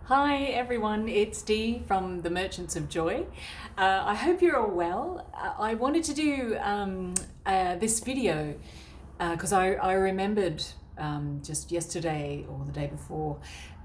Hi everyone, it's Dee from the Merchants of Joy. I hope you're all well. I wanted to do this video because I remembered just yesterday or the day before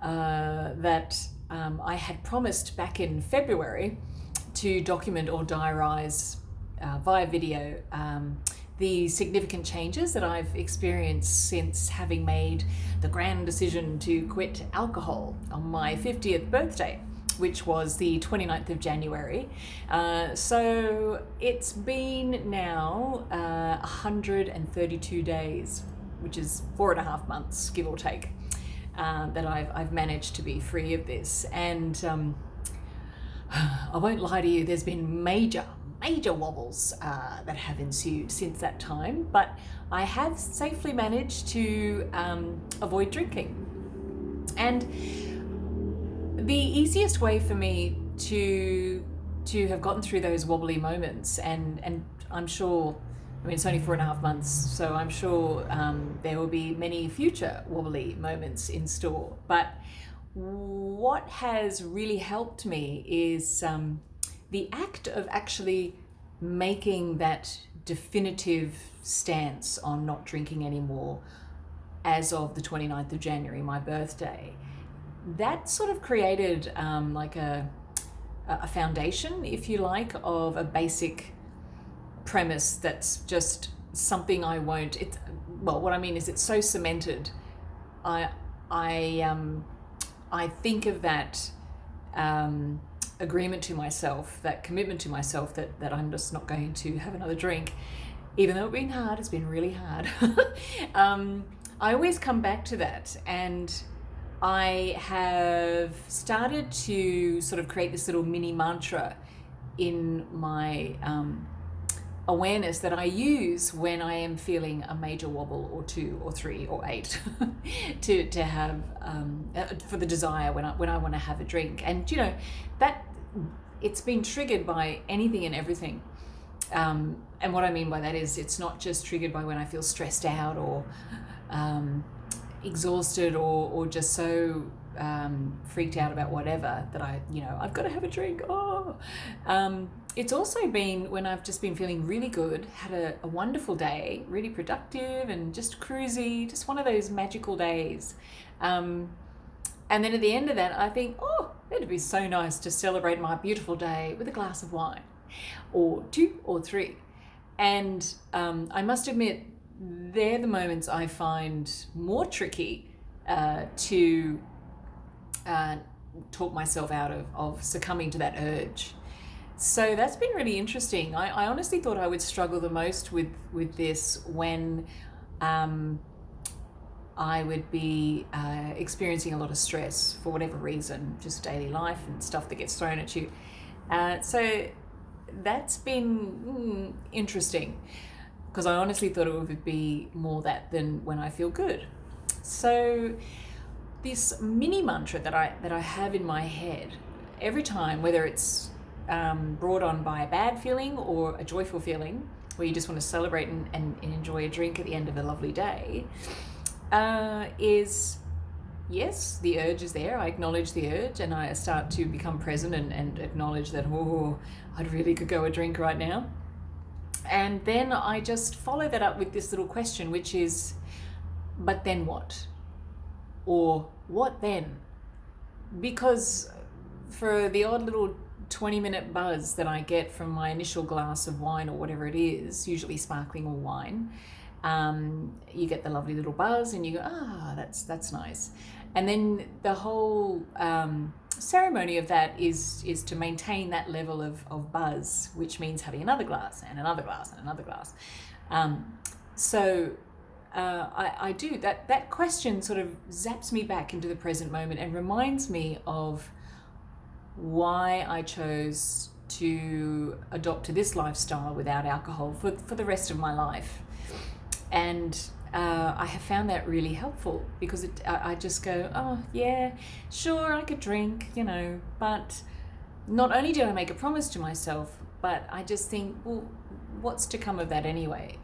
that I had promised back in February to document or diarise via video the significant changes that I've experienced since having made the grand decision to quit alcohol on my 50th birthday, which was the 29th of January. So it's been now 132 days, which is 4.5 months, give or take, that I've managed to be free of this. And I won't lie to you, there's been major wobbles that have ensued since that time, but I have safely managed to avoid drinking. And the easiest way for me to have gotten through those wobbly moments, and I'm sure, I mean, it's only 4.5 months, so I'm sure there will be many future wobbly moments in store, but what has really helped me is the act of actually making that definitive stance on not drinking anymore as of the 29th of January, my birthday. That sort of created like a foundation, if you like, of a basic premise that's just something I won't, well, what I mean is it's so cemented. I think of that agreement to myself, that commitment to myself that I'm just not going to have another drink, even though it's been really hard. I always come back to that, and I have started to sort of create this little mini mantra in my awareness that I use when I am feeling a major wobble or 2 or 3 or 8 to have for the desire when I want to have a drink. And you know that it's been triggered by anything and everything, and what I mean by that is it's not just triggered by when I feel stressed out or exhausted or just so freaked out about whatever that I've got to have a drink. It's also been when I've just been feeling really good, had a wonderful day, really productive and just cruisy, just one of those magical days. And then at the end of that, I think, it'd be so nice to celebrate my beautiful day with a glass of wine, or 2 or 3. And I must admit, they're the moments I find more tricky to talk myself out of succumbing to that urge. So that's been really interesting. I honestly thought I would struggle the most with this when I would be experiencing a lot of stress for whatever reason, just daily life and stuff that gets thrown at you. So that's been interesting, because I honestly thought it would be more that than when I feel good. So this mini mantra that I have in my head every time, whether it's brought on by a bad feeling or a joyful feeling, where you just want to celebrate and enjoy a drink at the end of a lovely day, is yes, the urge is there. I acknowledge the urge and I start to become present and acknowledge that, I really could go a drink right now. And then I just follow that up with this little question, which is, but then what? Or what then? Because for the odd little 20-minute buzz that I get from my initial glass of wine or whatever it is, usually sparkling or wine, you get the lovely little buzz and you go, that's nice. And then the whole ceremony of that is to maintain that level of buzz, which means having another glass and another glass and another glass. So I do that question sort of zaps me back into the present moment and reminds me of why I chose to adopt to this lifestyle without alcohol for the rest of my life. And I have found that really helpful, because I just go, yeah, sure, I could drink, but not only did I make a promise to myself, but I just think, well, what's to come of that anyway?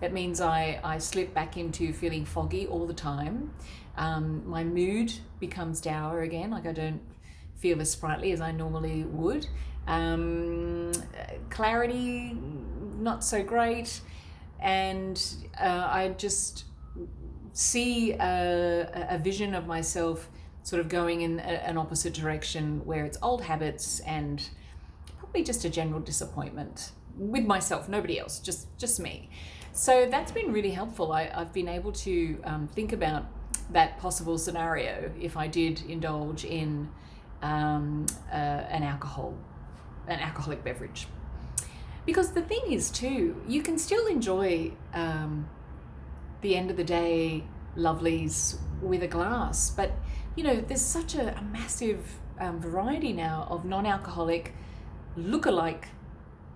It means I slip back into feeling foggy all the time. My mood becomes dour again, like I don't feel as sprightly as I normally would. Clarity, not so great. And I just see a vision of myself sort of going in an opposite direction, where it's old habits and probably just a general disappointment with myself, nobody else, just me. So that's been really helpful. I've been able to think about that possible scenario if I did indulge in an alcoholic beverage. Because the thing is too, you can still enjoy the end of the day lovelies with a glass, but you know, there's such a massive variety now of non-alcoholic look-alike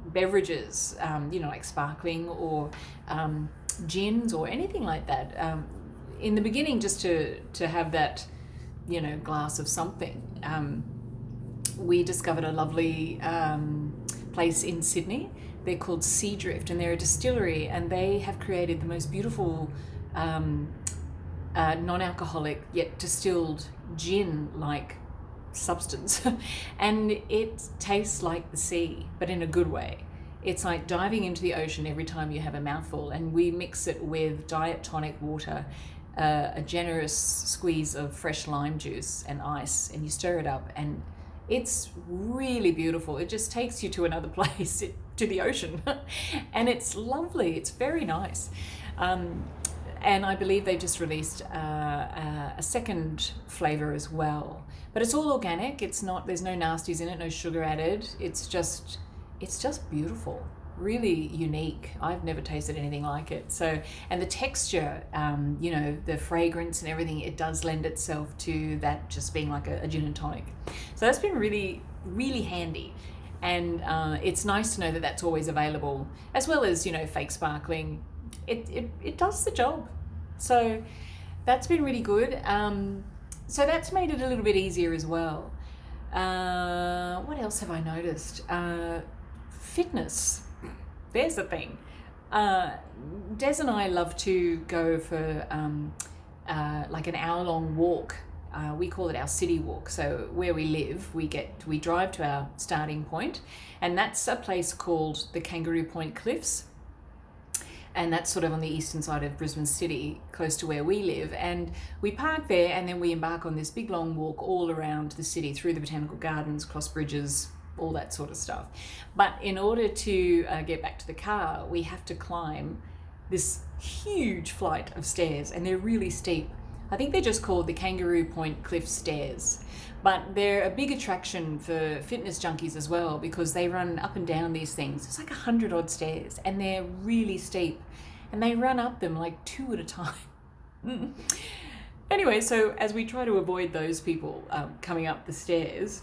beverages, you know, like sparkling or gins or anything like that. In the beginning, just to have that, you know, glass of something, we discovered a lovely place in Sydney. They're called Seadrift, and they're a distillery, and they have created the most beautiful non-alcoholic yet distilled gin-like substance. And it tastes like the sea, but in a good way. It's like diving into the ocean every time you have a mouthful, and we mix it with diet tonic water, a generous squeeze of fresh lime juice and ice, and you stir it up, and it's really beautiful. It just takes you to another place, to the ocean. And it's lovely, it's very nice. And I believe they just released a second flavor as well, but it's all organic. It's not, there's no nasties in it, no sugar added. It's just beautiful, really unique. I've never tasted anything like it. So, and the texture, you know, the fragrance and everything, it does lend itself to that just being like a gin and tonic. So that's been really, really handy. And it's nice to know that that's always available, as well as, you know, fake sparkling. It does the job. So that's been really good. So that's made it a little bit easier as well. What else have I noticed? Fitness. There's the thing. Des and I love to go for like an hour-long walk. We call it our city walk. So where we live, we drive to our starting point, and that's a place called the Kangaroo Point Cliffs. And that's sort of on the eastern side of Brisbane City, close to where we live. And we park there, and then we embark on this big long walk all around the city, through the botanical gardens, cross bridges, all that sort of stuff. But in order to get back to the car, we have to climb this huge flight of stairs, and they're really steep. I think they're just called the Kangaroo Point Cliff Stairs, but they're a big attraction for fitness junkies as well, because they run up and down these things. It's like 100 odd stairs, and they're really steep, and they run up them like 2 at a time. Anyway, so as we try to avoid those people coming up the stairs,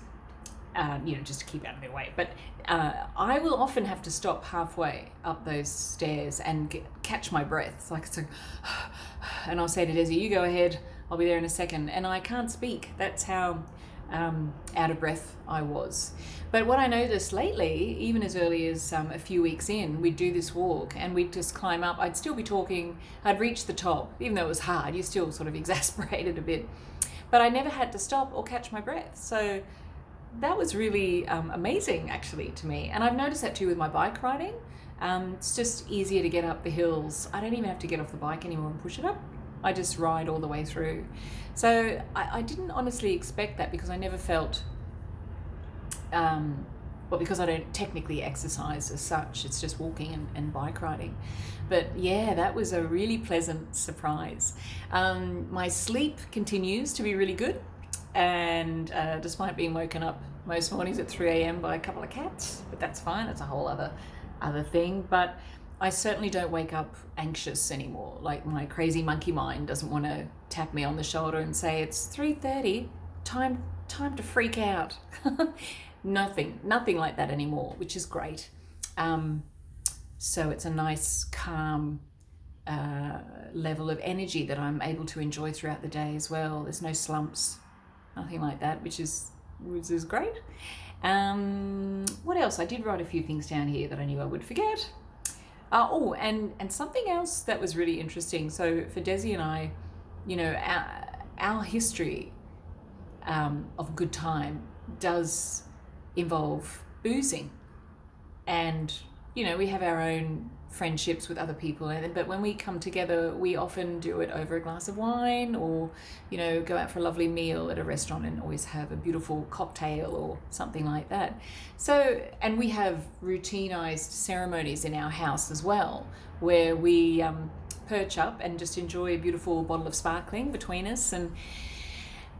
you know, just to keep out of their way. But I will often have to stop halfway up those stairs and catch my breath. It's like, and I'll say to Desi, you go ahead, I'll be there in a second. And I can't speak. That's how out of breath I was. But what I noticed lately, even as early as a few weeks in, we'd do this walk and we'd just climb up. I'd still be talking. I'd reach the top. Even though it was hard, you're still sort of exasperated a bit. But I never had to stop or catch my breath. So that was really amazing, actually, to me. And I've noticed that too with my bike riding. It's just easier to get up the hills. I don't even have to get off the bike anymore and push it up. I just ride all the way through. So I didn't honestly expect that, because I never felt, well, because I don't technically exercise as such. It's just walking and bike riding. But yeah, that was a really pleasant surprise. My sleep continues to be really good. And despite being woken up most mornings at 3 a.m. by a couple of cats, but that's fine, that's a whole other thing. But I certainly don't wake up anxious anymore. Like, my crazy monkey mind doesn't want to tap me on the shoulder and say, it's 3:30, time to freak out. Nothing like that anymore, which is great. So it's a nice, calm level of energy that I'm able to enjoy throughout the day as well. There's no slumps. Nothing like that, which is great. What else? I did write a few things down here that I knew I would forget. And something else that was really interesting. So for Desi and I, our history of good time does involve boozing. And, we have our own friendships with other people, but when we come together, we often do it over a glass of wine, or, go out for a lovely meal at a restaurant and always have a beautiful cocktail or something like that. So, and we have routinized ceremonies in our house as well, where we perch up and just enjoy a beautiful bottle of sparkling between us, and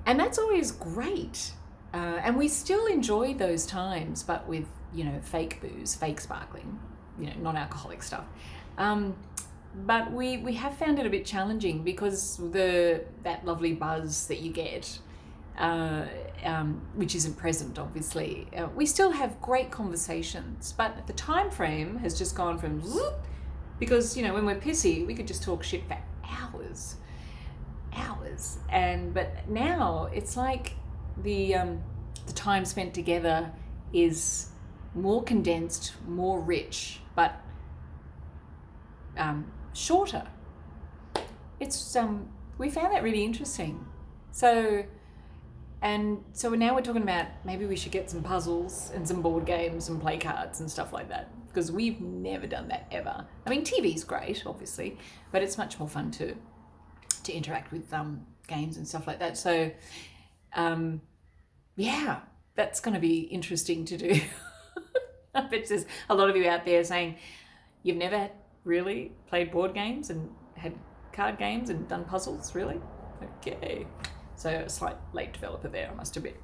that's always great. And we still enjoy those times, but with, fake booze, fake sparkling, non-alcoholic stuff. But we have found it a bit challenging because that lovely buzz that you get, which isn't present, obviously. We still have great conversations, but the time frame has just gone from zoop, because, when we're pissy, we could just talk shit for hours. But now it's like the time spent together is more condensed, more rich, but shorter. It's we found that really interesting. So now we're talking about maybe we should get some puzzles and some board games and play cards and stuff like that, because we've never done that ever. I mean, TV's great, obviously, but it's much more fun to interact with games and stuff like that. So yeah, that's going to be interesting to do. I bet there's a lot of you out there saying you've never really played board games and had card games and done puzzles, really? Okay. So a slight late developer there, I must admit.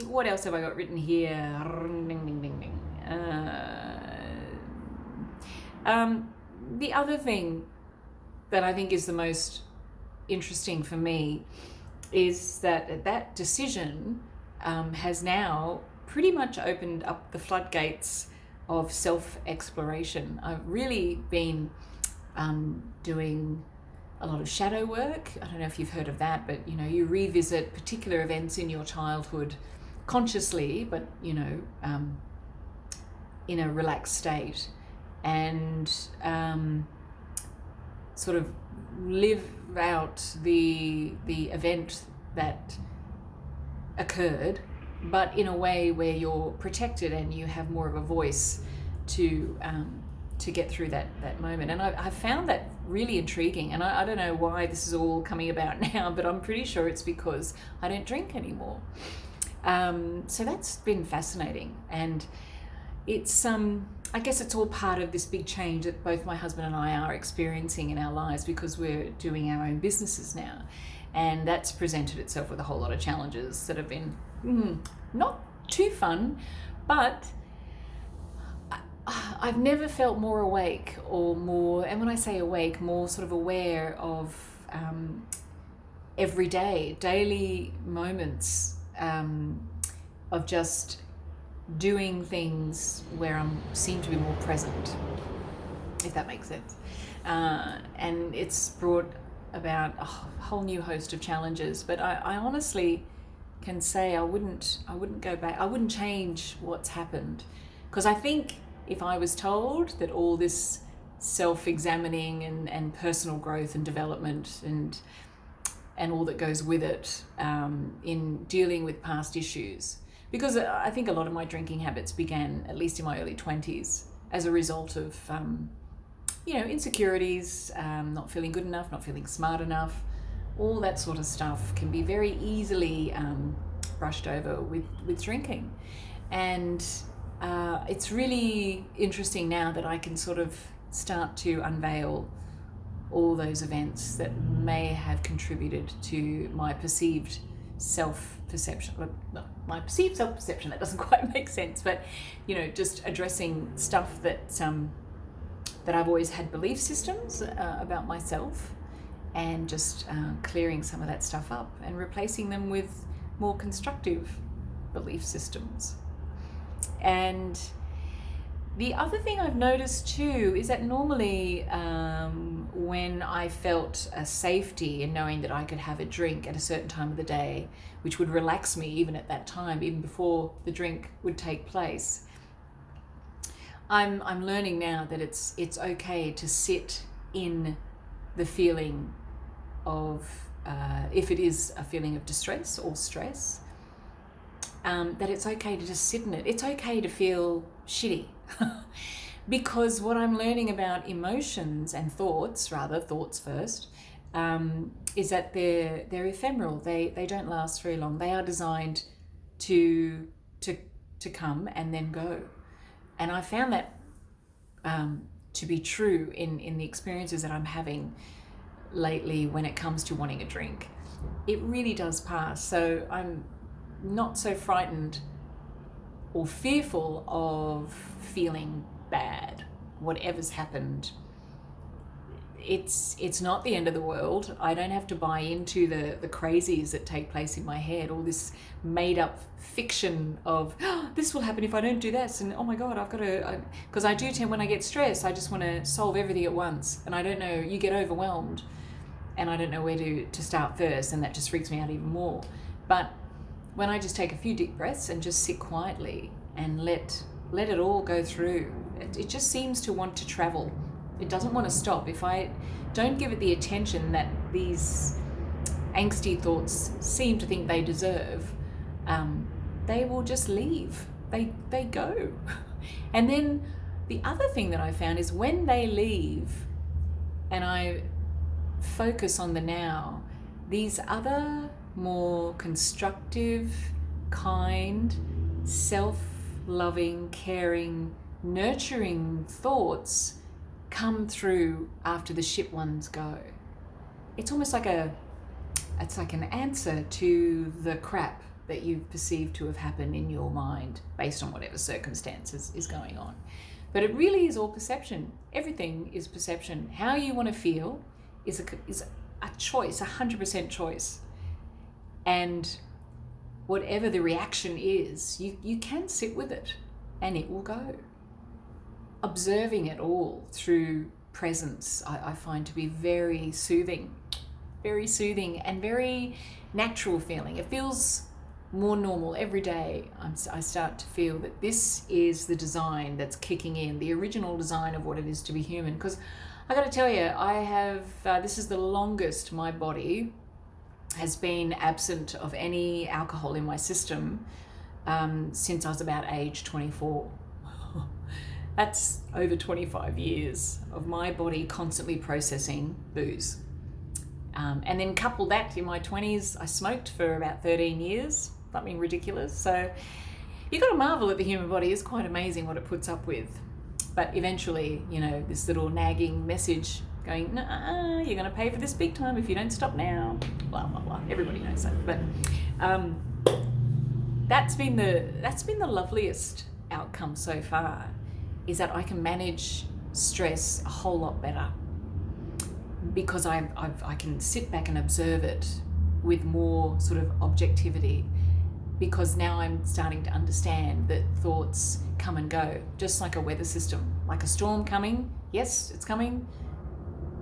What else have I got written here? Ding, ding, ding, ding. The other thing that I think is the most interesting for me is that decision has now pretty much opened up the floodgates of self-exploration. I've really been doing a lot of shadow work. I don't know if you've heard of that, but you revisit particular events in your childhood consciously, but in a relaxed state, and sort of live out the event that occurred, but in a way where you're protected and you have more of a voice to get through that moment. And I've found that really intriguing, and I don't know why this is all coming about now, but I'm pretty sure it's because I don't drink anymore. So that's been fascinating, and it's I guess it's all part of this big change that both my husband and I are experiencing in our lives, because we're doing our own businesses now, and that's presented itself with a whole lot of challenges that have been not too fun, but I've never felt more awake, or more, and when I say awake, more sort of aware of daily moments of just doing things where I seem to be more present, if that makes sense. And it's brought about a whole new host of challenges, but I honestly can say I wouldn't go back. I wouldn't change what's happened, because I think if I was told that all this self-examining and personal growth and development and all that goes with it in dealing with past issues, because I think a lot of my drinking habits began, at least in my early 20s, as a result of insecurities, not feeling good enough, not feeling smart enough. All that sort of stuff can be very easily brushed over with drinking. And it's really interesting now that I can sort of start to unveil all those events that may have contributed to my perceived self-perception. No, my perceived self-perception, that doesn't quite make sense, but just addressing stuff that I've always had belief systems about myself, and just clearing some of that stuff up and replacing them with more constructive belief systems. And the other thing I've noticed too is that normally when I felt a safety in knowing that I could have a drink at a certain time of the day, which would relax me even at that time, even before the drink would take place, I'm learning now that it's okay to sit in the feeling of if it is a feeling of distress or stress, that it's okay to just sit in it. It's okay to feel shitty. Because what I'm learning about emotions and thoughts, rather thoughts first, is that they're ephemeral. They don't last very long. They are designed to come and then go. And I found that to be true in the experiences that I'm having lately when it comes to wanting a drink. It really does pass. So I'm not so frightened or fearful of feeling bad. Whatever's happened, it's not the end of the world. I don't have to buy into the crazies that take place in my head, all this made up fiction of this will happen if I don't do this, and oh my god, I've got to, because I do tend, when I get stressed, I just want to solve everything at once, and I don't know, you get overwhelmed and I don't know where to start first, and that just freaks me out even more. But when I just take a few deep breaths and just sit quietly and let it all go through, it just seems to want to travel. It doesn't want to stop. If I don't give it the attention that these angsty thoughts seem to think they deserve, they will just leave. They go. And then the other thing that I found is when they leave and I focus on the now, these other more constructive, kind, self-loving, caring, nurturing thoughts come through after the shit ones go. It's almost like an answer to the crap that you've perceived to have happened in your mind based on whatever circumstances is going on. But it really is all perception. Everything is perception. How you want to feel is a choice, 100% choice. And whatever the reaction is, you can sit with it and it will go. Observing it all through presence, I find to be very soothing and very natural feeling. It feels more normal every day. I start to feel that this is the design that's kicking in, the original design of what it is to be human. Because I got to tell you, I have, this is the longest my body has been absent of any alcohol in my system since I was about age 24. That's over 25 years of my body constantly processing booze. And then couple that in my 20s, I smoked for about 13 years, something ridiculous. So you've got to marvel at the human body. It's quite amazing what it puts up with. But eventually, this little nagging message going, nah, you're going to pay for this big time if you don't stop now, blah, blah, blah. Everybody knows that. But that's been the loveliest outcome so far, is that I can manage stress a whole lot better because I can sit back and observe it with more sort of objectivity, because now I'm starting to understand that thoughts come and go, just like a weather system, like a storm coming. Yes, it's coming.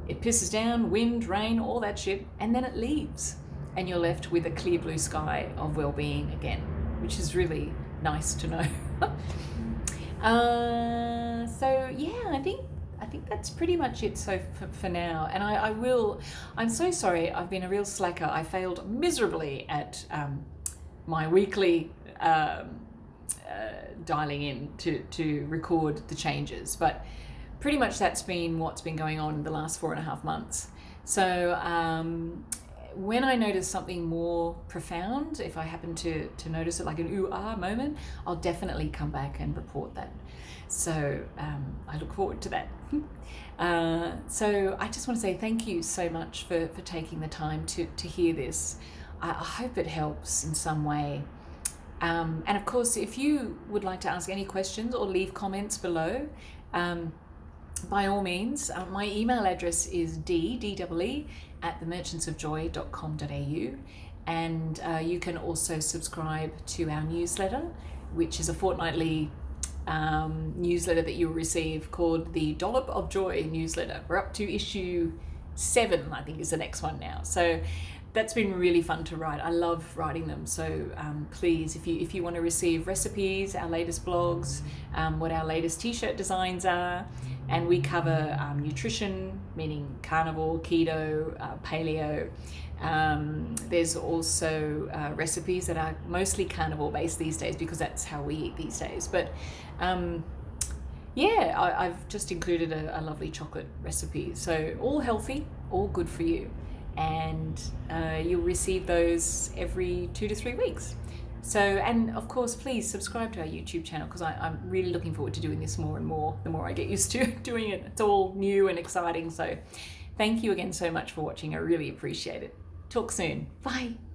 It pisses down, wind, rain, all that shit, and then it leaves. And you're left with a clear blue sky of well-being again, which is really nice to know. So yeah, I think that's pretty much it for now. And I'm so sorry, I've been a real slacker. I failed miserably at my weekly dialing in to record the changes, but pretty much that's been what's been going on in the last 4.5 months. So when I notice something more profound, if I happen to notice it like an ooh-ah moment, I'll definitely come back and report that. So I look forward to that. So I just want to say thank you so much for taking the time to hear this. I hope it helps in some way. And of course, if you would like to ask any questions or leave comments below, by all means, my email address is d@themerchantsofjoy.com.au, and you can also subscribe to our newsletter, which is a fortnightly newsletter that you'll receive called the Dollop of Joy newsletter. We're up to issue 7, I think, is the next one now. So that's been really fun to write. I love writing them. So please, if you want to receive recipes, our latest blogs, what our latest t-shirt designs are, and we cover nutrition, meaning carnivore, keto, paleo. There's also recipes that are mostly carnivore based these days because that's how we eat these days. But yeah, I've just included a lovely chocolate recipe. So all healthy, all good for you. And you'll receive those every 2 to 3 weeks. So, and of course, please subscribe to our YouTube channel because I'm really looking forward to doing this more and more the more I get used to doing it. It's all new and exciting. So thank you again so much for watching. I really appreciate it. Talk soon. Bye.